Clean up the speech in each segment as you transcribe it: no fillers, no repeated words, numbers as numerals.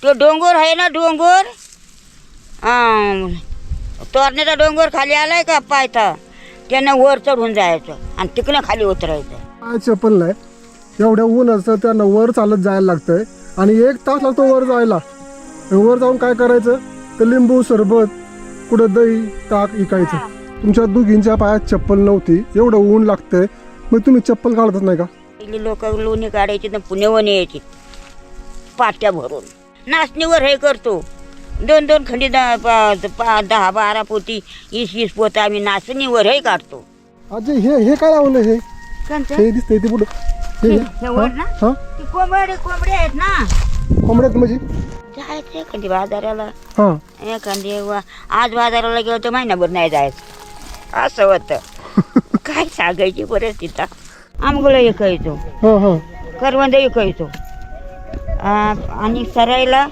तो डोंगर आहे ना डोंगर, तोरण्याचा डोंगर खाली आलाय का पायथा, त्यांना वर चढून जायचं आणि तिकडे खाली उतरायचं. पाय चप्पल नाही, एवढ्या ऊन असतं त्यांना वर चालत जायला लागतंय आणि 1 तास लागतो वर जायला. वर जाऊन काय करायचं तर लिंबू सरबत, कुठं दही ताक इकायचं. तुमच्या दोघींच्या पायात चप्पल नव्हती, एवढं ऊन लागतंय, मग तुम्ही चप्पल काढतच नाही का? पहिली लोक लोणी काढायची तर पुण्याहून यायची पाट्या भरून. नाचणीवर हे करतो, 2-2 खंडी 10-12 पोती 20-20 पोतं आम्ही नाचणीवर हे काढतो. आजी हे काय लावलं? हे कोणतं? हे दिसतंय ते पुढं हे वर ना? हा ती कोंबडे आहेत ना. कोंबड्यात म्हणजे जायचं एखादी बाजाराला, हा एखादी आज बाजाराला गेलो तर महिनाभर नाही जायचं, असं होतं. काय सांगायची परिस्थिती. आंबगुळं विकायचो, हा हा करवंद विकायचो, आणि सरायला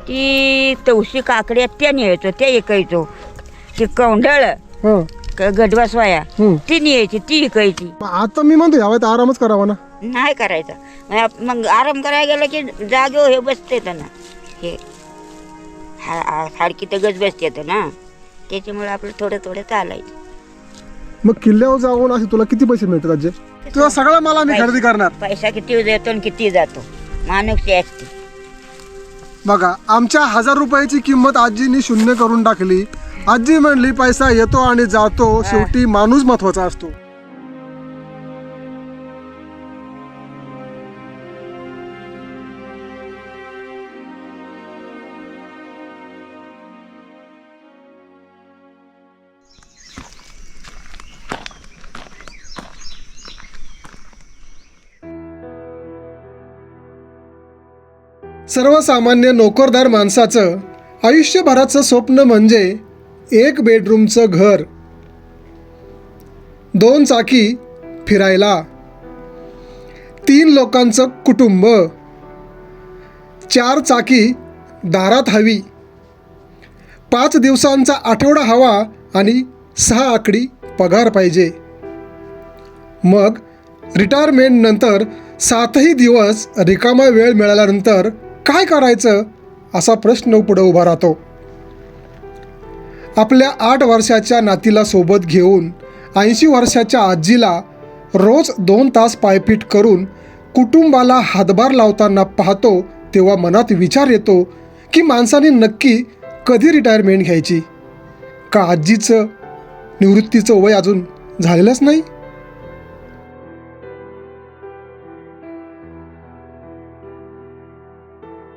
ती तवशी काकड्या त्या न्यायचो, त्या विकायचो. ती कौंडळ हा गडवासवाया ती न्यायची, ती विकायची. आता मी म्हणतो यावेळेत आरामच करावा ना. नाही करायचं, मग आराम करायला गेलं की जागेवर हे बसते ना, हे सारखी तर गज बसते ना, त्याच्यामुळे आपलं थोडं थोडं चालायचं. मग किल्ल्यावर जाऊन असे तुला किती पैसे मिळतात आजी? तुला सगळं मला मी खरेदी करणार. पैसा किती येतो आणि किती जातो, माणूसची असते. बघा, आमच्या 1000 रुपयाची किंमत आजीनी 0 करून टाकली. आजी म्हणली पैसा येतो आणि जातो, शेवटी माणूस महत्वाचा असतो. सर्वसामान्य नोकरदार माणसाचं आयुष्यभराचं स्वप्न म्हणजे 1 बेडरूमचं घर, 2 चाकी फिरायला, 3 लोकांचं कुटुंब, 4 चाकी दारात हवी, 5 दिवसांचा आठवडा हवा आणि 6 आकडी पगार पाहिजे. मग रिटायरमेंट नंतर 7ही दिवस रिकामा वेळ मिळाल्यानंतर काय करायचं असा प्रश्न पुढे उभा राहतो. आपल्या 8 वर्षाच्या नातीला सोबत घेऊन 80 वर्षाच्या आजीला रोज 2 तास पायपीट करून कुटुंबाला हातभार लावताना पाहतो तेव्हा मनात विचार येतो की माणसाने नक्की कधी रिटायरमेंट घ्यायची? का आजीचं निवृत्तीचं वय अजून झालेलंच नाही?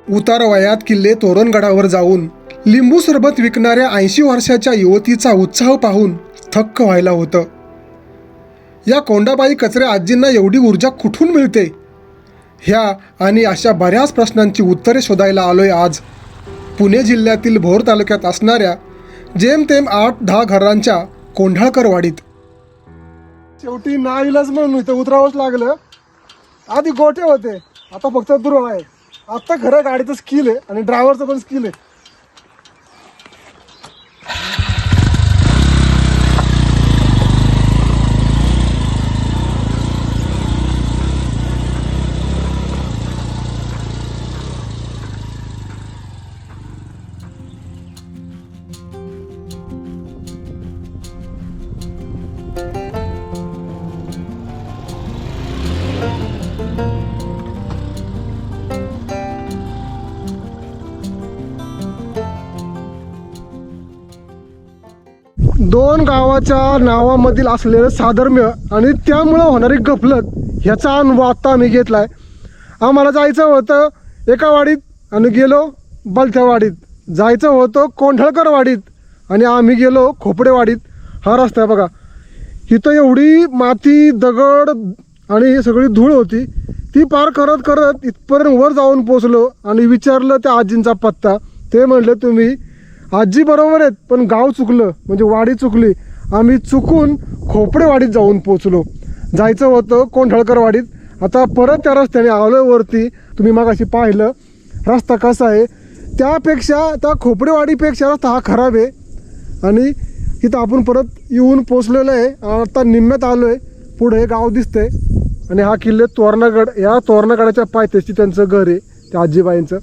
उतार वयात किल्ले तोरणगडावर जाऊन लिंबू सरबत विकणाऱ्या 80 वर्षाच्या युवतीचा उत्साह पाहून थक्क व्हायला होतं. या कोंडाबाई कचऱ्या आजींना एवढी ऊर्जा कुठून मिळते? ह्या आणि अशा बऱ्याच प्रश्नांची उत्तरे शोधायला आलोय आज पुणे जिल्ह्यातील भोर तालुक्यात असणाऱ्या जेमतेम 8-10 घरांच्या कोंढाळकरवाडीत. शेवटी नाईलाज म्हणून इथं उतरावंच लागलं. आधी गोटे होते, आता फक्त दुर्वा आहे. आता खरं गाडीचं स्किल आहे आणि ड्रायव्हरचं पण स्किल आहे. दोन गावाच्या नावामधील असलेलं साधर्म्य आणि त्यामुळं होणारी गफलत ह्याचा अनुभव आत्ता आम्ही घेतला आहे. आम्हाला जायचं होतं एका वाडीत आणि गेलो बलथ्या वाडीत, जायचं होतं कोंढाळकर वाडीत आणि आम्ही गेलो खोपडेवाडीत. हा रस्ता आहे बघा. इथं एवढी माती दगड आणि सगळी धूळ होती, ती पार करत करत इथपर्यंत वर जाऊन पोचलो आणि विचारलं त्या आजींचा पत्ता. ते म्हणले तुम्ही आजी बरोबर आहेत पण गाव चुकलं, म्हणजे वाडी चुकली. आम्ही चुकून खोपडेवाडीत जाऊन पोचलो. जायचं होतं कोंढाळकर वाडीत. आता परत त्या रस्त्याने आलो वरती. तुम्ही मागाशी पाहिलं रस्ता कसा आहे, त्यापेक्षा त्या खोपडेवाडीपेक्षा रस्ता हा खराब आहे. आणि इथं आपण परत येऊन पोचलेलं आहे. आता निम्म्यात आलो आहे. पुढे हे गाव दिसतंय आणि हा किल्ले तोरणागड. या तोरणागडाच्या पायथ्याशी त्यांचं घर आहे त्या आजीबाईंचं.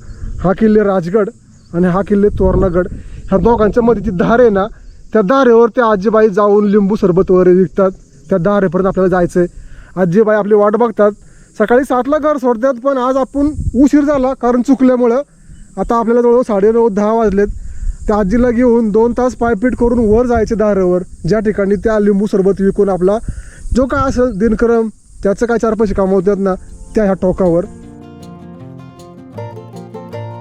हा किल्ले राजगड आणि हा किल्ले तोरणागड. ह्या दोघांच्या मध्ये ती धार आहे ना, त्या धारेवर त्या आजीबाई जाऊन लिंबू सरबत वगैरे विकतात. त्या धारेपर्यंत आपल्याला जायचं आहे. आजीबाई आपली वाट बघतात. सकाळी 7ला घर सोडतात, पण आज आपण उशीर झाला कारण चुकल्यामुळं. आता आपल्याला जवळ 9:30-10 वाजलेत. त्या आजीला घेऊन 2 तास पायपीट करून वर जायचे धारेवर, ज्या ठिकाणी त्या लिंबू सरबत विकून आपला जो काय असेल दिनक्रम, त्याचं काय 4 पैसे कमावतात ना, त्या ह्या टोकावर.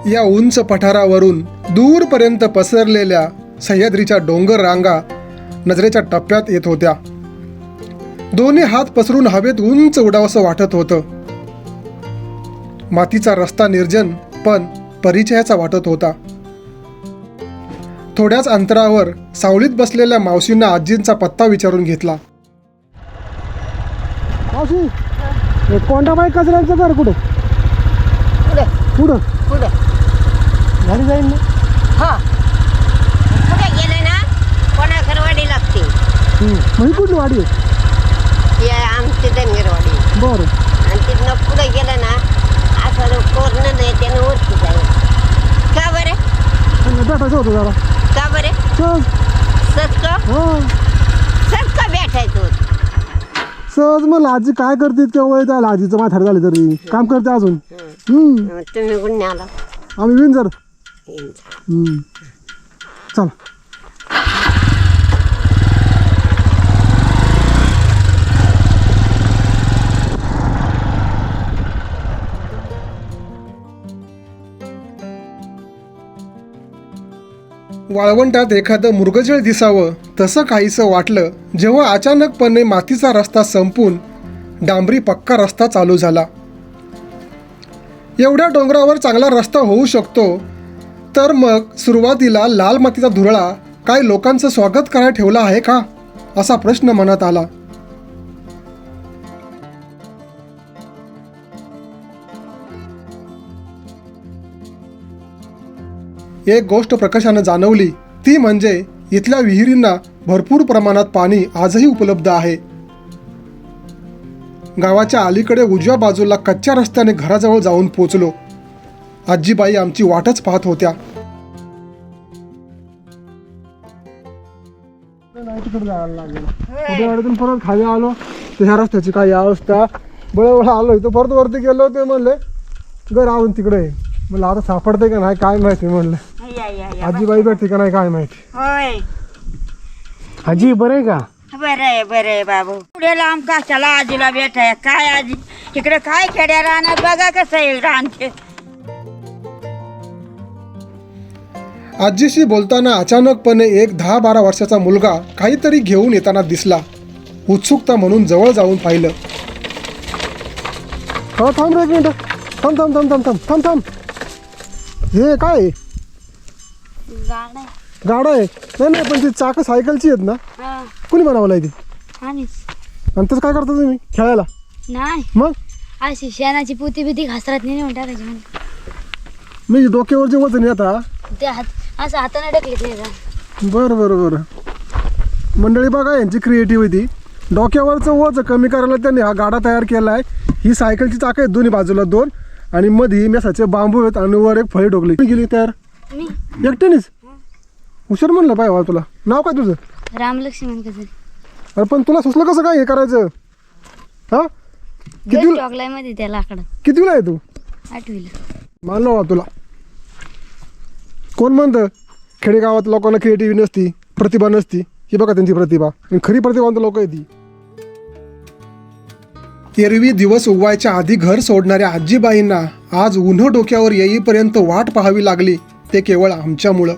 या उंच पठारावरून दूरपर्यंत पसरलेल्या सह्याद्रीच्या डोंगर रांगा नजरेच्या टप्प्यात येत होत्या. दोन्ही हात पसरून हवेत उंच उडावंसं वाटत होतं. मातीचा रस्ता निर्जन पण परिचयाचा वाटत होता. थोड्याच अंतरावर सावलीत बसलेल्या मावशींना आजींचा पत्ता विचारून घेतला. मावशी, कोंडाबाई कचऱ्यांचं घर कुठं? पुढं पुढं झाली जाईल ना. हा, पुढे गेले ना कोणाकरवाडी लागते. म्हणजे कुठली वाडी आहे? आमची धनगरवाडी. बरं. आणि तिथनं पुढे गेलं ना असं कोरण नाही, त्यानं वरती जाईल. का बरं? भेटायचं होतं जरा. का बरं? सहज. सहज का भेटायचं होतं? सहज मग आजी काय करते इतक्या वय झालं, आजीचं म्हातार झाले तरी काम करते अजून. तुम्ही कुठे आला? आम्ही विंजर. चला. वाळवंटात एखादं मृगजळ दिसावं तसं काहीसं वाटलं जेव्हा अचानकपणे मातीचा रस्ता संपून डांबरी पक्का रस्ता चालू झाला. एवढ्या डोंगरावर चांगला रस्ता होऊ शकतो तर मग सुरुवातीला लाल मातीचा धुरळा काय लोकांचं स्वागत करायला ठेवला आहे का, असा प्रश्न मनात आला. एक गोष्ट प्रकर्षानं जाणवली, ती म्हणजे इथल्या विहिरींना भरपूर प्रमाणात पाणी आजही उपलब्ध आहे. गावाच्या अलीकडे उजव्या बाजूला कच्च्या रस्त्याने घराजवळ जाऊन पोचलो. आजीबाई आमची वाटच पाहत होत्या. परत खाली आलो तर ह्या रस्त्याची काय अवस्था, बळबळ आलो इथं परत वरती गेलो. ते म्हणले घर आवून तिकडे. म्हणलं आता सापडते का नाही काय माहिती. म्हणलं आजीबाई भेटते का नाही काय माहिती. होय, आजी बरं आहे का? बरं आहे बाबू. पुढे लांब कशाला आजीला भेटाय? काय आजी तिकडे काय खेड्या राहणार बघा कसं आहे रानचे. आजीशी बोलताना अचानकपणे एक 10-12 वर्षाचा मुलगा काहीतरी घेऊन येताना दिसला. उत्सुकता म्हणून जवळ जाऊन पाहिलं. हो थांब रे, एक मिनिट. थांब थांब थांब थांब थांब थांब थांब. हे काय गाडा आहे? नाही पण ती चाकं सायकलची आहेत ना, कुणी बनवलाय ती? आणि तसं काय करता तुम्ही खेळायला? नाही मग अशी शेणाची पोती बिती घासरात नाही म्हणून टाकायची. मी डोक्यावर जे वजन येता ते असं हाताने टाकले नाही का? बरं. मंडळी बघा यांची क्रिएटिव्हिटी. डोक्यावरचं वजन कमी करायला त्यांनी हा गाडा तयार केला आहे. ही सायकलची चाकं आहेत दोन्ही बाजूला 2 आणि मध्ये मेसाचे बांबू आहेत आणि वर एक फळी ठोकली. गेली तयार मी एकट्यानेच. हुशार म्हणलं पाहिजे मला. तुला नाव काय तुझं? रामलक्ष्मण कसं. अरे पण तुला सुचलं कसं काय हे करायचं? हा किती चॉकलाय मध्ये त्या लाकडं. कितीला आहे तू? 8वीला. मानलं बा तुला. कोण म्हणतं खेडेगावात लोकांना क्रिएटिव्हिटी नसती, प्रतिभा नसती? ही बघा त्यांची प्रतिभा, आणि खरी प्रतिभावंत लोक आहे ती. एरवी दिवस उगवायच्या आधी घर सोडणाऱ्या आजीबाईंना आज उन्ह डोक्यावर येईपर्यंत वाट पाहावी लागली, ते केवळ आमच्यामुळं.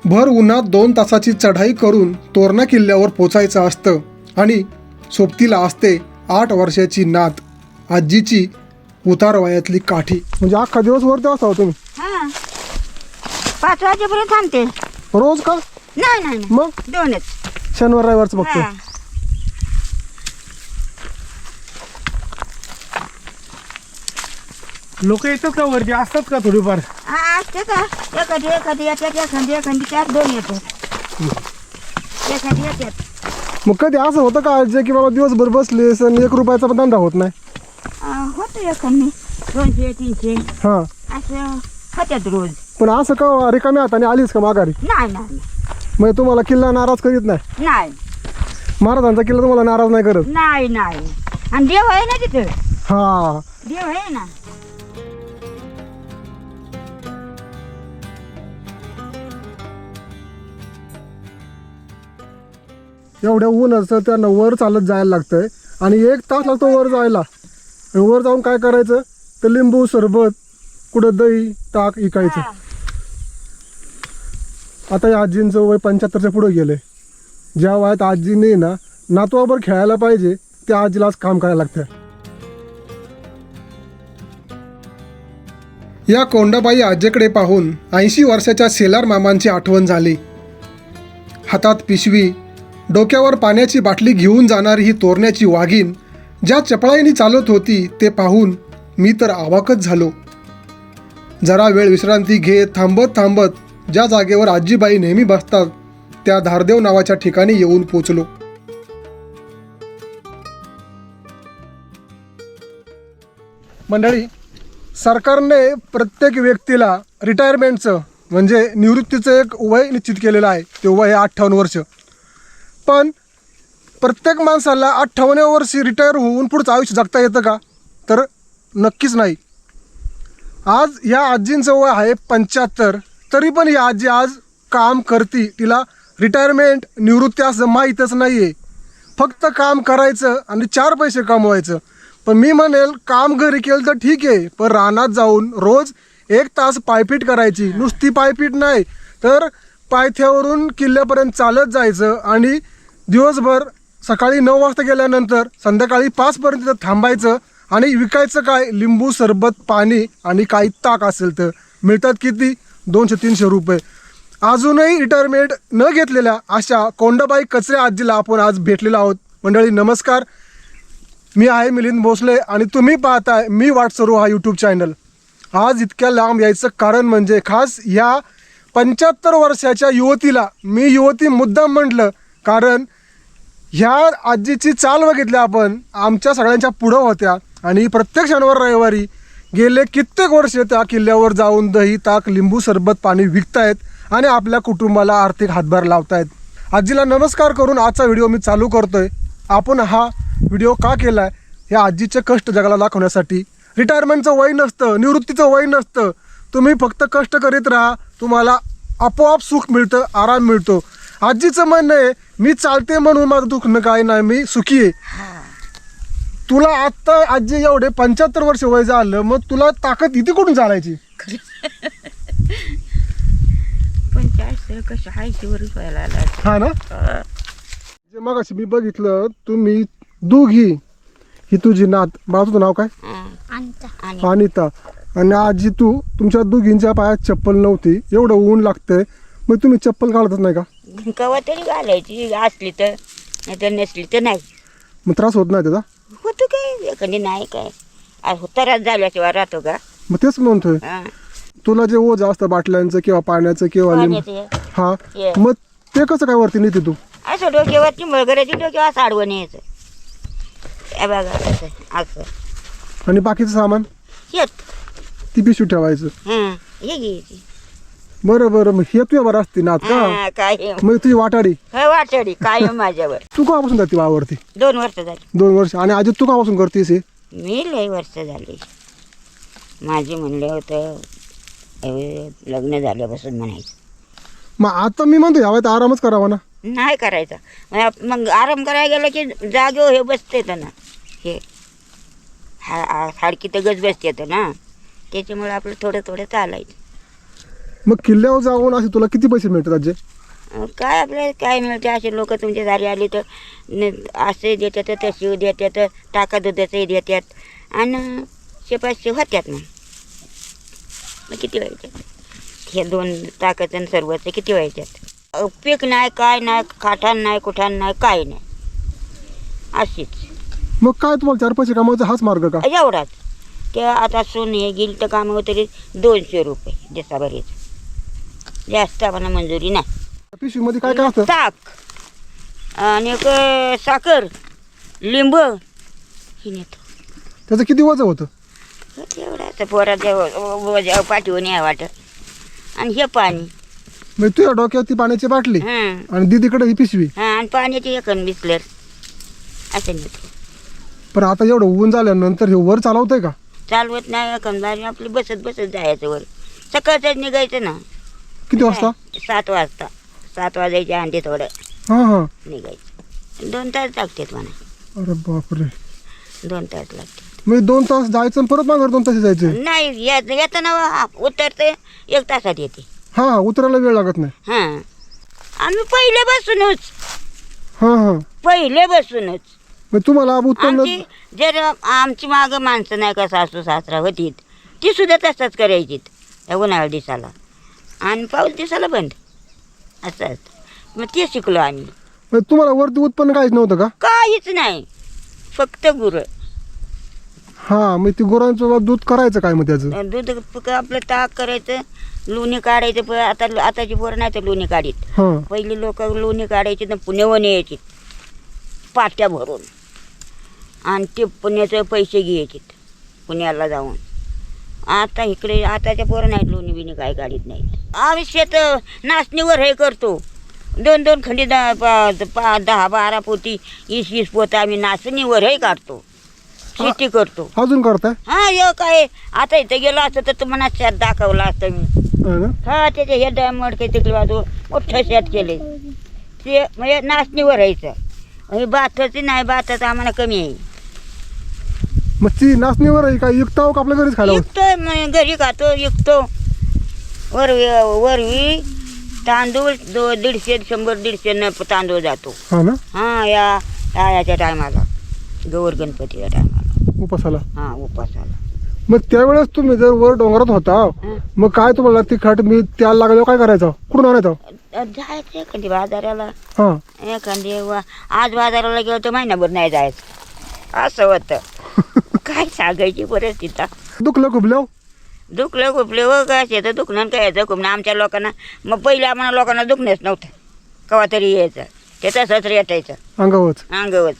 भर उन्हात 2 तासाची चढाई करून तोरणा किल्ल्यावर पोचायचं असतं आणि सोबतीला असते 8 वर्षाची नात, आजीची उतार वयातली काठी. म्हणजे अख्खा दिवस वरती असता तुम्ही? 5 वाजेपर्यंत थांबते. रोज का? नाही मग 2च शनिवार रविवारचं बघतो. लोक येतात का वरती? असतात का थोडीफार? असते का? एखादी येतात, एखादी 4-2 येतात. एखादी येतात. मग कधी असं होतं का जे की बाबा दिवसभर बसलेस आणि 1 रुपयाचा पण धंदा होत नाही? होतं एखादी 200-300. हां असं होत्यात रोज. पण असं का रिकाम्या हाताने आलीस का माघारी? नाही नाही म्हणजे तुम्हाला किल्ला नाराज करीत नाही? नाही महाराजांचा किल्ला तुम्हाला नाराज नाही करत? नाही नाही. आणि देव आहे ना तिथं, हा. देव आहे ना. एवढ्या ऊन असतं त्यांना वर चालत जायला लागतंय आणि 1 तास लागतो वर जायला. आणि वर जाऊन काय करायचं तर लिंबू सरबत, कुठं दही ताक इकायचं. हा. आता या आजींचं वय 75च्या पुढे गेलंय. ज्या वयात आजीने ना नातवाबर खेळायला पाहिजे त्या आजीलाच काम करायला लागतं. या कोंडाबाई आजीकडे पाहून 80 वर्षाच्या सेलार मामांची आठवण झाली. हातात पिशवी, डोक्यावर पाण्याची बाटली घेऊन जाणारी ही तोरण्याची वाघीण ज्या चपळाईने चालत होती ते पाहून मी तर अवाकच झालो. जरा वेळ विश्रांती घेत थांबत थांबत ज्या जागेवर आजीबाई नेहमी बसतात त्या धारदेव नावाच्या ठिकाणी येऊन पोचलो. मंडळी, सरकारने प्रत्येक व्यक्तीला रिटायरमेंटचं म्हणजे निवृत्तीचं एक वय निश्चित केलेलं आहे. ते वय आहे 58 वर्ष. पण प्रत्येक माणसाला 58व्या वर्षी रिटायर होऊन पुढचं आयुष्य जगता येतं का? तर नक्कीच नाही. आज ह्या आजींचं वय आहे 75, तरी पण ही आजी आज काम करती. तिला रिटायरमेंट निवृत्ती असं माहीतच नाही आहे. फक्त काम करायचं आणि 4 पैसे कमवायचं. पण मी म्हणेल काम घरी केलं तर ठीक आहे, पण रानात जाऊन रोज 1 तास पायपीट करायची. नुसती पायपीट नाही तर पायथ्यावरून किल्ल्यापर्यंत चालत जायचं आणि दिवसभर सकाळी 9 वाजता गेल्यानंतर संध्याकाळी 5पर्यंत तिथं थांबायचं आणि विकायचं काय? लिंबू सरबत, पाणी आणि काही ताक असेल तर. मिळतात किती? 200-300 रुपये. अजूनही रिटायरमेंट न घेतलेल्या अशा कोंडाबाई कचरे आजीला आपण आज भेटलेलो आहोत. मंडळी नमस्कार, मी आहे मिलिंद भोसले आणि तुम्ही पाहताय मी वाटसरू हा यूट्यूब चॅनल. आज इतक्या लांब यायचं कारण म्हणजे खास ह्या 75 वर्षाच्या युवतीला मी युवती मुद्दाम म्हटलं कारण ह्या आजीची चाल बघितली आपण. आमच्या सगळ्यांच्या पुढं होत्या आणि प्रत्येक शनिवार रविवारी गेले कित्येक वर्ष त्या किल्ल्यावर जाऊन दही ताक लिंबू सरबत पाणी विकतायत आणि आपल्या कुटुंबाला आर्थिक हातभार लावतायत. आजीला नमस्कार करून आजचा व्हिडिओ मी चालू करतोय. आपण हा व्हिडिओ का केला आहे? ह्या आजीचे कष्ट जगाला दाखवण्यासाठी. रिटायरमेंटचं वय नसतं, निवृत्तीचं वय नसतं. तुम्ही फक्त कष्ट करीत राहा, तुम्हाला आपोआप सुख मिळतं, आराम मिळतो. आजीचं म्हणणं आहे मी चालते म्हणून माझं दुखणं काय नाही, मी सुखी आहे. तुला आत्ता आजी एवढे 75 वर्ष वय झालं, मग तुला ताकद इथे कुठून चालायची? 45 कसं आहे वरच व्हायला आला. हा ना. जे मग अशी मी बघितलं तुम्ही दोघी, ही तुझी नात, बाळा तुझं नाव काय? अनिता. आणि आजी तुमच्या दोघींच्या पायात चप्पल नव्हती. एवढं ऊन लागतंय, मग तुम्ही चप्पल घालतच नाही का? कवा तरी घालायची, असली तर, नाही तर नसली तर नाही. मग त्रास होत नाही त्याचा? होतं काय एखादी नाही काय त्रास झाल्याशिवाय राहतो का? मग तेच म्हणतोय. हा. तुला जे ओझ असतं बाटल्यांचं किंवा पाण्याचं किंवा पाण्याचं. हा, ये. मग ते कसं काय वरती नेते तू? असं डोक्यावर चिंबळ करायची, डोक्यावर असं आडवं यायचं. हे बघा असं असं. आणि बाकीचं सामान येत ती पिशवी ठेवायचं. हां हे घ्यायची. बरं बरं, मग हे तुझ्या बरं असते नात का? हा, काय मग तुझी वाटाडी वाटडी काय माझ्यावर. तू कापासून जाते वावरती? 2 वर्ष झाली. 2 वर्ष. आणि आजी तू कापासून करतेस हे? मी लय वर्ष झाली. माझी म्हणलं होतं लग्न झाल्यापासून म्हणायचं. मग आता मी म्हणतो यावेळेत आरामच करावा ना. नाही करायचा. मग आराम करायला गेलं की जागेवर हे बसते ना, हे हाडकी तर गज बसते ना, त्याच्यामुळे आपलं थोडं थोडं चालायचं. मग किल्ल्यावर जाऊन असे तुला किती पैसे मिळतात आजी? काय आपल्याला काय मिळते, असे लोक तुमच्या दारी आले तर असे देतात, तसे देतात, टाका दुधाचे देतात आणि 500 होत्यात ना. मग किती व्हायच्यात हे 2 टाकाचं आणि सर्वचं किती व्हायच्यात? पीक नाही, काय नाही, खाठाण नाही, कुठाण नाही, काय नाही, अशीच. मग काय तुम्हाला 4 पैसे कमवायचा हाच मार्ग का? एवढाच. ते आता सोन हे गेलं तर कामावर तरी 200 रुपये दिवसाभरीच, जास्त आम्हाला मंजुरी नाही. पिशवीमध्ये काय काय असतं? ताक आणि एक साखर, लिंब हे नेतो. त्याचं किती वजन होतं? एवढं आता पोराच्या पाठीवर न्याय वाटत आणि हे पाणी म्हणजे तुझ्या डोक्यावर ती पाण्याची बाटली हां आणि दीदीकडे ही पिशवी. हां आणि पाण्याची एकन बिसलर असं नेतो. पण आता एवढं ऊन झाल्यानंतर हे वर चालवतंय का? चालवत नाही एकंदर आपली बसत जायचं वर. सकाळचंच निघायचं ना. किती वाजता? 7 वाजता. 7 वाजायच्या आधी थोडं हां हां. निघायचं. 2 तास लागतात म्हणा. अरे बापरे. 2 तास लागतात. म्हणजे 2 तास जायचं आणि परत माघार 2 तास जायचं. नाही येताना उतरते 1 तासात येते. हां उतरायला वेळ लागत नाही. हां आम्ही पहिल्यापासूनच मग तुम्हाला उत्पन्न आमची जर आमची मागं माणसं नाही का सासू सासरा होतीत ती सुद्धा तसंच करायची त्या उन्हाळ्या दिसाला आणि पाऊस दिसाला बंद असं असतं. मग ते शिकलो आम्ही. म्हणजे तुम्हाला वरती उत्पन्न काहीच नव्हतं का? काहीच नाही फक्त गुरं. हां मग ती गुरांचं दूध करायचं काय मग त्याचं? दूध आपलं ताक करायचं लोणी काढायचं. आता आताची पोरं नाही तर लोणी काढीत. हां पहिली लोक लोणी काढायची तर पुण्याहून यायची पाट्या भरून आणि ते पुण्याचे पैसे घ्यायचे पुण्याला जाऊन. आता इकडे आताच्या पोरं नाहीत लोणी बिणी काय काढीत नाहीत. आम्ही शेत नाचणीवर हे करतो. 2 खंडी 10-12 पोती 20 पोतं आम्ही नाचणीवर हे काढतो. शेती करतो. अजून करताय? हां हे काय आता इथं गेलो असतं तर तुम्हाला शेत दाखवलं असतं मी. हां ना. हा त्याचे हे डायमंड काही तिकडे बाजू मोठं शेत केले ते म्हणजे नाचणीवर राहायचं. हे भाताची नाही भाताचं आम्हाला कमी आहे. मग ती नाचणीवर आहे का विकता का आपल्या घरीच खायला? विकतो मग घरी खातो विकतो. वरवी तांदूळ 150-100-150 तांदूळ जातो. हां ना. हां याच्या टायमाला गौर गणपतीच्या टायमाला उपासाला. हां उपासाला. मग त्यावेळेस तुम्ही जर वर डोंगरात होता हं. मग काय तुम्हाला तिखट मी त्याला लागल्यावर काय करायचं? कुठून आणायचं? जायचं एखादी बाजाराला. हां एखादी आज बाजाराला गेलो तर महिनाभर नाही जायचं असं होतं. काय सांगायची परिस्थिती. दुखलं खुपल्याव? दुखलं खुपले व काय येतं दुखणं काय यायचं खुपणं आमच्या लोकांना. मग पहिले आम्हाला लोकांना दुखणंच नव्हतं केव्हा तरी यायचं ते तसंच रेटायचं अंगावच. अंगवच.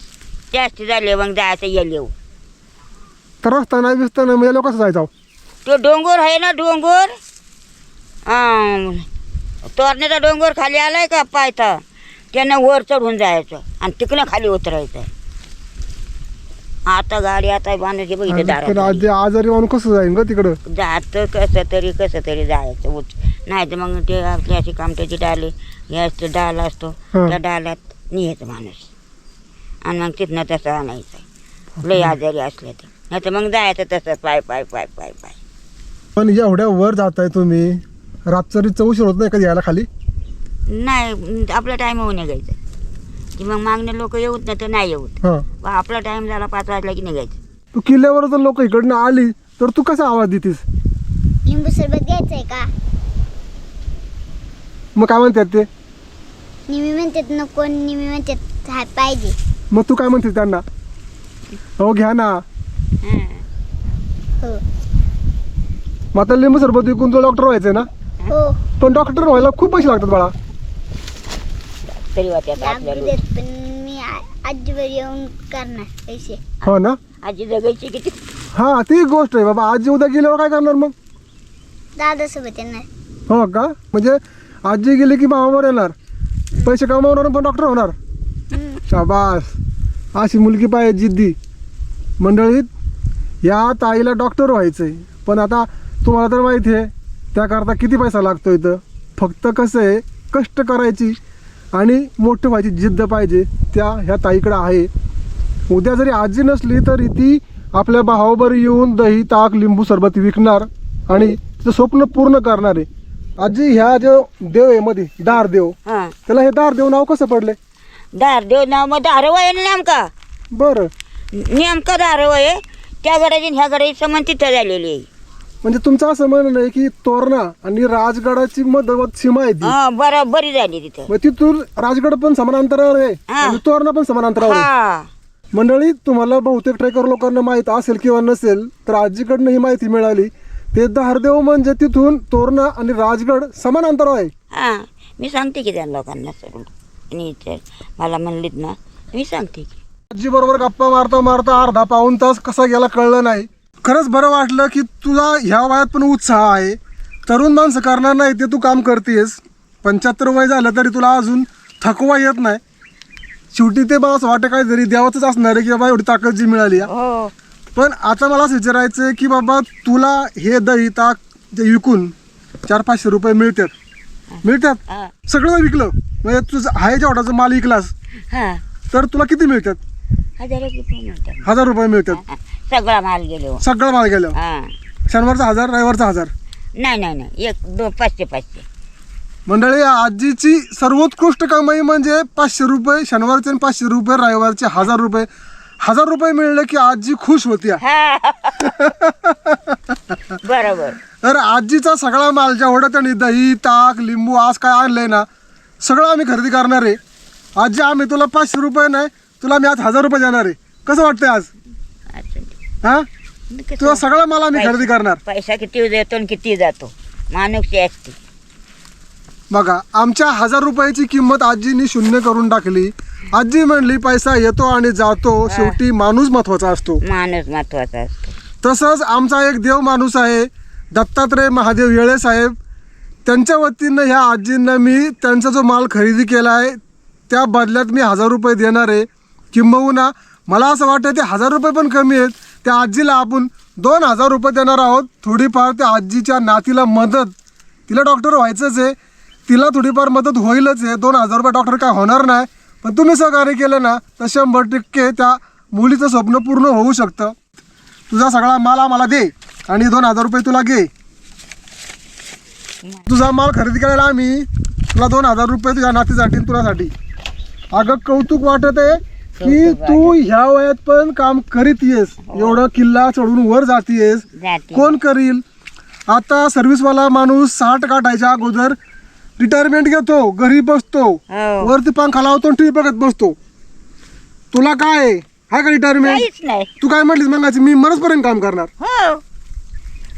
जास्ती झाले मग जायचं येऊ. तर रस्ता नाही बिस्ता नाही म्हणजे कसं जायचं? तो डोंगर आहे ना डोंगर तोरण्याचा डोंगर खाली आलाय का पायथा त्यानं वर चढून जायचं आणि तिकडनं खाली उतरायचं. आता गाडी आता बांधायची बघितलं दारात आजारी माणूस कसं जाईन ग तिकडं? जातं कसं तरी जायचं उच नाही तर मग ते आपली अशी कामट्याची डाले हे असतं डाल असतो हं. त्या डाल्यात न्यायचं माणूस आणि मग तिथनं तसं आणायचं लय आजारी असले तर. नाही तर मग जायचं तसं पाय पाय पाय पाय पाय. पण एवढ्या वर जाताय तुम्ही रातचं उशीर होत नाही कधी यायला खाली? नाही आपला टाईम होऊन निघायचं की मग मागणे लोक येऊत नाही तर नाही येऊत. हां आपला टाईम झाला 5 वाजला की निघायचं. तू किल्ल्यावर जर लोक इकडनं आली तर तू कसा आवाज देतीस? लिंबू सरबत घ्यायचंय का? मग काय म्हणतात ते? निमी म्हणतात नको निमी म्हणतात हाय पाहिजे. मग तू काय म्हणतेस त्यांना? हो घ्या ना. हां हो मग आता लिंबू सरबत विकून तुला डॉक्टर व्हायचंय ना? हो पण डॉक्टर व्हायला खूप पैसे लागतात बाळा. तरी वाटत लागू आपल्याला देत पण मी आजीवर येऊन करणार पैसे. हो ना. आजी जगायची किती. हा ती गोष्ट आहे बाबा. आजी उद्या गेल्यावर काय करणार मग? दादासोबत येणार. हो का? म्हणजे आजी गेली की मामावर येणार पैसे कमावणार पण डॉक्टर होणार. शाबास. अशी मुलगी पाहिजे जिद्दी. मंडळीत या ताईला डॉक्टर व्हायचंय पण आता तुम्हाला तर माहिती आहे त्याकरता किती पैसा लागतो इथं. फक्त कसं आहे कष्ट करायची आणि मोठं व्हायची जिद्द पाहिजे. ह्या ताईकडं आहे. उद्या जरी आजी नसली तरी ती आपल्या भावाबरोबर येऊन दही ताक लिंबू सरबत विकणार आणि तिचं स्वप्न पूर्ण करणार आहे. आजी ह्या जो देव आहे मध्ये दार देव हां त्याला हे दार देव नाव कसं पडले? दार देव नाव मग दारव आहे ना नेमका. बरं नेमका दारव आहे. त्या गडाची ह्या गडाची समान तिथं झालेली आहे. म्हणजे तुमचं असं म्हणणं आहे की तोरणा आणि राजगडाची मधोमध सीमा आहे ती. हां बरी झाली तिथं. मग तिथून राजगड पण समान अंतरावर आहे हा. आणि तोरणा पण समान अंतरावर आहे. हां मंडळी तुम्हाला बहुतेक ट्रेकर लोकांना माहीत असेल किंवा नसेल तर आजीकडनं ही माहिती मिळाली. ते दारदेव म्हणजे तिथून तोरणा आणि राजगड समान अंतरावर आहे. हां मी सांगते की त्या लोकांना सगळं आणि ते मला म्हणलीत ना मी सांगते की. आजी बरोबर गप्पा मारता मारता अर्धा पाऊण तास कसा गेला कळलं नाही. खरंच बरं वाटलं की तुला ह्या वयात पण उत्साह आहे. तरुण माणसं करणार नाही ते तू काम करतेस. 75 वय झालं तरी तुला अजून थकवा येत नाही. शेवटी ते मला असं वाटतं काहीतरी देवाचंच असणार आहे की बाबा एवढी ताकद जी मिळाली आहे. हो पण आता मला असं विचारायचं आहे की बाबा तुला हे दही ताक जे विकून 400-500 रुपये मिळतात हा सगळं विकलं म्हणजे तुझं आहे जेवढाचं माल विकलास हा तर तुला किती मिळतात? 1000 रुपये मिळतात. 1000 रुपये मिळतात. हा, सगळा माल गेलो. सगळं माल गेलं. हा शनिवारचा 1000 रविवारचा 1000. नाही 500. मंडळी आजीची सर्वोत्कृष्ट कमाई म्हणजे 500 रुपये शनिवारचे आणि 500 रुपये रविवारचे 1000 रुपये. 1000 रुपये मिळले की आजी खुश होती. हा बरोबर. तर आजीचा सगळा माल जेवढा त्यांनी दही ताक लिंबू आज काय आणलंय ना सगळं आम्ही खरेदी करणार आहे. आजी आम्ही तुला 500 रुपये नाही तुला मी आज 1000 रुपये देणार आहे. कसं वाटतंय आज? हा तुला सगळा माल आम्ही खरेदी करणार. पैसा किती देतो आणि किती जातो माणूस असते. बघा आमच्या 1000 रुपयाची किंमत आजीनी शून्य करून टाकली. आजी म्हणली पैसा येतो आणि जातो शेवटी माणूस महत्वाचा असतो. माणूस महत्वाचा असतो. तसंच आमचा एक देव माणूस आहे दत्तात्रय महादेव येळे साहेब. त्यांच्या वतीनं ह्या आजींना मी त्यांचा जो माल खरेदी केला आहे त्या बदल्यात मी 1000 रुपये देणार आहे. किंबहुना मला असं वाटतं ते 1000 रुपये पण कमी आहेत. त्या आजीला आपण 2000 रुपये देणार आहोत. थोडीफार त्या आजीच्या नातीला मदत. तिला डॉक्टर व्हायचंच आहे. तिला थोडीफार मदत होईलच आहे. 2000 रुपये डॉक्टर काय होणार नाही. पण तुम्ही सहकार्य केलं ना तर 100% त्या मुलीचं स्वप्न पूर्ण होऊ शकतं. तुझा सगळा माल आम्हाला दे आणि 2000 रुपये तुला घे. तुझा माल खरेदी करायला आम्ही तुला 2000 रुपये तुझ्या नातीसाठी आणि तुझ्यासाठी. अगं कौतुक वाटत आहे की तू ह्या वयात पण काम करीत येस. एवढं किल्ला चढून वर जातीयेस. जाते. कोण करील? आता सर्व्हिसवाला माणूस 60 काटायच्या अगोदर रिटायरमेंट घेतो घरी बसतो हो. वरती पंखा लावतो टीव्ही बघत बसतो. तुला काय आहे का रिटायरमेंट? काहीच नाही. तू काय म्हटलीस मगाशी मी मरसपर्यंत काम करणार. हो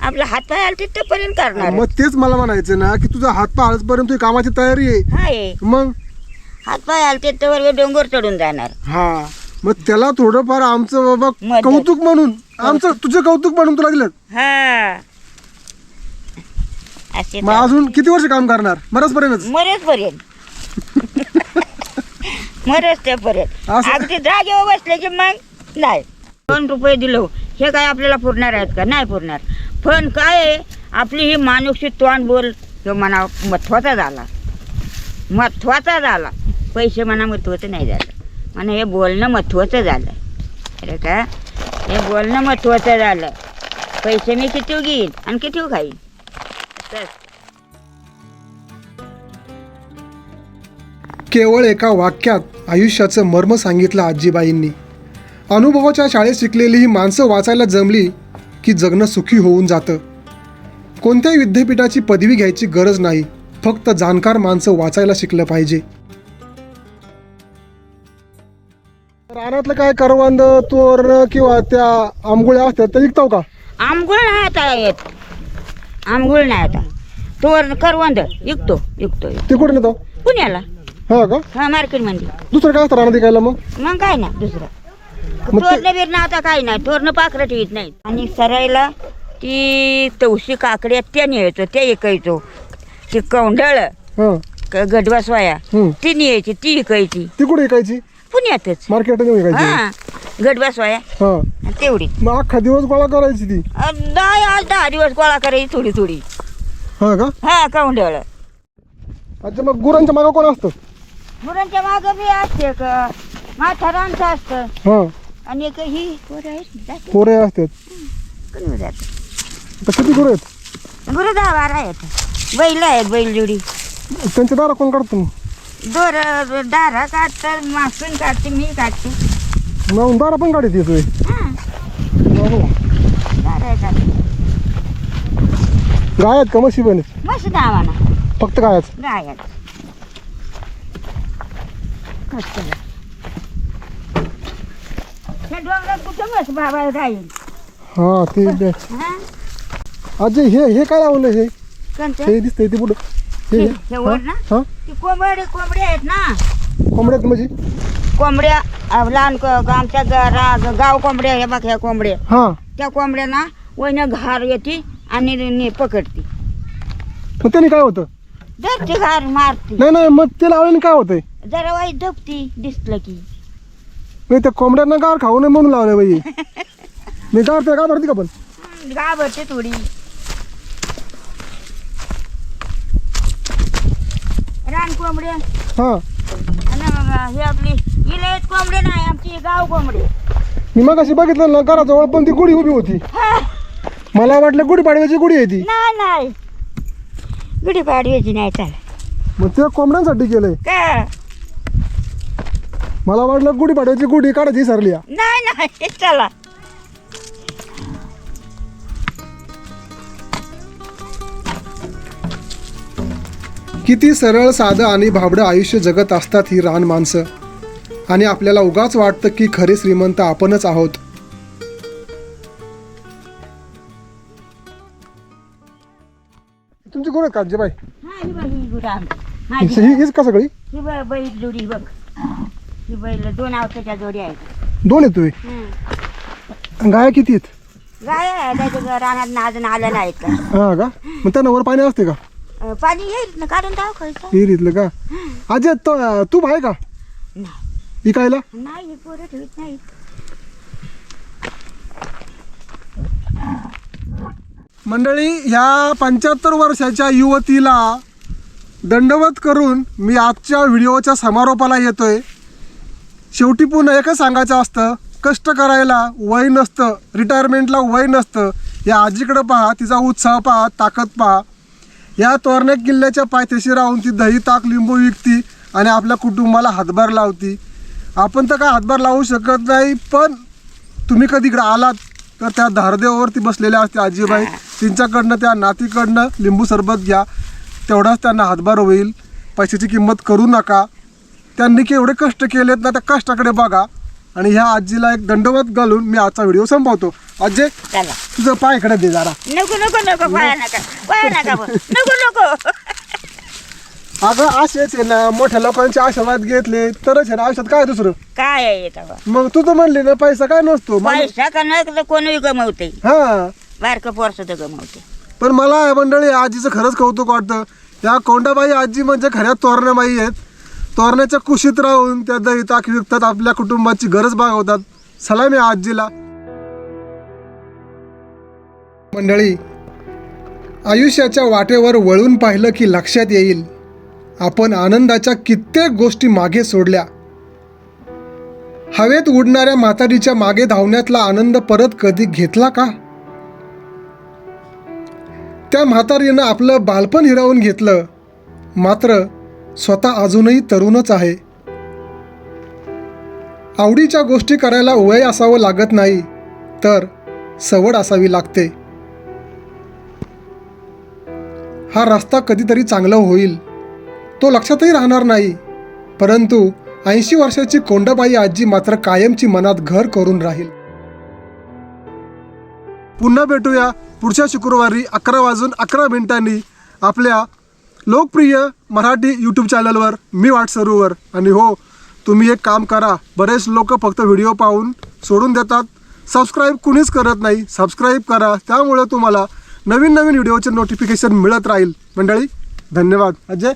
आपला हात पाय आले तिथपर्यंत करणार. मग तेच मला म्हणायचं ना की तुझा हात पाय आजपर्यंत तुझी कामाची तयारी आहे. हाय मग हात पाय आले तिथवर डोंगर चढून जाणार. हा मग त्याला थोडंफार आमचं बाबा मदत. कौतुक म्हणून आमचं तुझं कौतुक म्हणून तुला दिलं. हा असे मग अजून किती वर्ष काम करणार? मरसपर्यंत. मरेच त्यापर्यंत असं- अगदी जागेवर बसले की मग नाही. 2 रुपये दिलो हे काय आपल्याला पुरणार आहेत का? नाही पुरणार. पण काय आहे आपली ही मानुषी तोंड बोल हे म्हणा महत्वाचा झाला. पैसे म्हणा महत्वाचं नाही झालं. म्हणा हे बोलणं महत्वाचं झालं. अरे का हे बोलणं महत्वाचं झालं. पैसे मी किती घेईन आणि किती खाईन. केवळ एका वाक्यात आयुष्याचं मर्म सांगितलं आजीबाईंनी. अनुभवाच्या शाळेत शिकलेली ही माणसं वाचायला जमली की जगणं सुखी होऊन जातं. कोणत्याही विद्यापीठाची पदवी घ्यायची गरज नाही. फक्त जाणकार माणसं वाचायला शिकलं पाहिजे. रानातलं काय करवंद तोरण किंवा त्या आंबोळ्या असतात त्या विकताव का? आमगुळ नाही आता येत. आमगुळ नाही आता. तोरण करवंद विकतो. ते कुठे नेतो? पुण्याला. हा का? हा मार्केटमध्ये. दुसरं काय असतं रानात विकायला मग? मग काय ना दुसरं मग ते- तोरणं बिरणं आता काही नाही. तोरणं पाखरं ठेवीत नाही. आणि सरायला ती तवशी काकड्या त्या न्यायचो त्या ऐकायचो. ती कौंडळ हा गडवा सोया हम्म. ती न्यायची ती विकायची ती कुठे विकायची? पुण्यातच. मार्केटमध्ये विकायची. हा गडवा सोया हा तेवढी. मग अख्खा दिवस गोळा करायची ती. 10 दिवस गोळा करायची थोडी. हा का? हा कौंडळ. अच्छा मग गुरांच्या मागं कोण असतं? मुलांच्या मागं बी असते का म्हातारांचं असतं. हा आणि एक ही पोरं आहेत जाते. पोरे असतात. कोणी जाते. आता किती गुरु आहेत? गुरु 10-12 आहेत. बैल आहेत बैलजोडी. त्यांच्या दारा कोण काढतो मग? दारा काढतात मासून काढते मी काढते. मग दारा पण काढत येतोय. हा दारा काढते. गाय आहेत का म्हशी पण आहेत? मस्त दावाना फक्त गायच? गायात मस्त. हे डोंगरात कुठं मस्त बाबा राहील. हा ते हा अजय हे काय लावलं हे? कोणतं? हे दिसतंय ते पुढं हे हे वर ना? हा ती कोंबडी आहेत ना. कोंबड्यात म्हणजे कोंबड्या लहान आमच्या गाव कोंबड्या हे बघ ह्या कोंबड्या हां त्या कोंबड्यांना वयनं घार येते आणि पकडते मग त्याने काय होतं धरते घार मारते नाही नाही मग ते लावल्याने काय होतंय जरा वाईट धपती दिसलं की नाही त्या कोंबड्यांना गार खाऊ नये म्हणून लावलं बाई मी गार भरते का पण घाबरते थोडी रान कोंबड्या हां आणि हे आपली इलायत कोंबडे नाही आमची गाव कोंबडे मी मग अशी बघितलं ना घराजवळ पण ती गुढी उभी होती मला वाटलं गुढीपाडव्याची गुढी आहे ती नाही गुढी पाडव्याची नाही चाल मग ते कोंबड्यांसाठी केलंय का मला वाटलं गुढीपाडव्याची गुढी काढायची सरली नाही चला किती सरळ साधं आणि भाबडं आयुष्य जगत असतात ही रान माणसं आणि आपल्याला उगाच वाटतं की खरे श्रीमंत आपणच आहोत. तुमची गुण का बाई हीच का सगळी ही बैल जोडी बघ ही बैल 2 आवताच्या जोडी आहेत 2 येतोय गाय किती आहेत गाय आहे त्याच्या रानात अजून आल्या नाहीत का हा का मग त्या नवर पाणी असते का पाणी येईल ना काढून टाक खायचं विहिरीतलं का अजय तू आहे का नाही इकायला नाही पोरं ठेवत नाही मंडळी ह्या 75 वर्षाच्या युवतीला दंडवत करून मी आजच्या व्हिडिओच्या समारोपाला येतोय. शेवटी पुन्हा एकच सांगायचं असतं कष्ट करायला वय नसतं रिटायरमेंटला वय नसतं. या आजीकडं पहा तिचा उत्साह पहा ताकद पहा. या तोरणा किल्ल्याच्या पायथ्याशी राहून ती दही ताक लिंबू विकती आणि आपल्या कुटुंबाला हातभार लावती. आपण तर काय हातभार लावू शकत नाही पण तुम्ही कधी इकडं आलात तर त्या धारदेवावरती बसलेल्या असते आजीबाई त्यांच्याकडनं त्या नातीकडनं लिंबू सरबत घ्या तेवढाच त्यांना हातभार होईल. पैशाची किंमत करू नका. त्यांनी केवढे कष्ट केलेत ना त्या कष्टाकडे बघा आणि ह्या आजीला एक दंडवत घालून मी आजचा व्हिडिओ संपवतो. आजी चला तुझं पाय इकडे दे जरा. नको पाया नका नको अगं असेच आहे ना मोठ्या लोकांचे आशीर्वाद घेतले तरच आहे ना आयुष्यात काय दुसरं काय आहे तेव्हा मग तू तर म्हणली ना पैसा काय नसतो पैसा का नाही कोणी गमवते हा बारकं पोरस तर गमवते पण मला या मंडळी आजीचं खरंच कौतुक वाटतं. या कोंडाबाई आजी म्हणजे खऱ्या तोरण्याबाई आहेत. तोरण्याच्या कुशीत राहून त्या दही ताक विकतात आपल्या कुटुंबाची गरज भागवतात. सलाम या आजीला. मंडळी आयुष्याच्या वाटेवर वळून पाहिलं की लक्षात येईल आपण आनंदाच्या कित्येक गोष्टी मागे सोडल्या. हवेत उडणाऱ्या म्हातारीच्या मागे धावण्यातला आनंद परत कधी घेतला का. त्या म्हातारीनं आपलं बालपण हिरावून घेतलं मात्र स्वतः अजूनही तरुणच आहे. आवडीच्या गोष्टी करायला वय असावं लागत नाही तर सवड असावी लागते. हा रस्ता कधीतरी चांगला होईल तो लक्षातही राहणार नाही परंतु 80 वर्षाची कोंडाबाई आजी मात्र कायमची मनात घर करून राहील. पुन्हा भेटूया पुढच्या शुक्रवारी 11:11 आपल्या लोकप्रिय मराठी यूट्यूब चॅनलवर मी वाटसरूवर. आणि हो तुम्ही एक काम करा बरेच लोक फक्त व्हिडिओ पाहून सोडून देतात. सबस्क्राईब कुणीच करत नाही. सबस्क्राईब करा त्यामुळे तुम्हाला नवीन व्हिडिओचे नोटिफिकेशन मिळत राहील. मंडळी धन्यवाद. अजय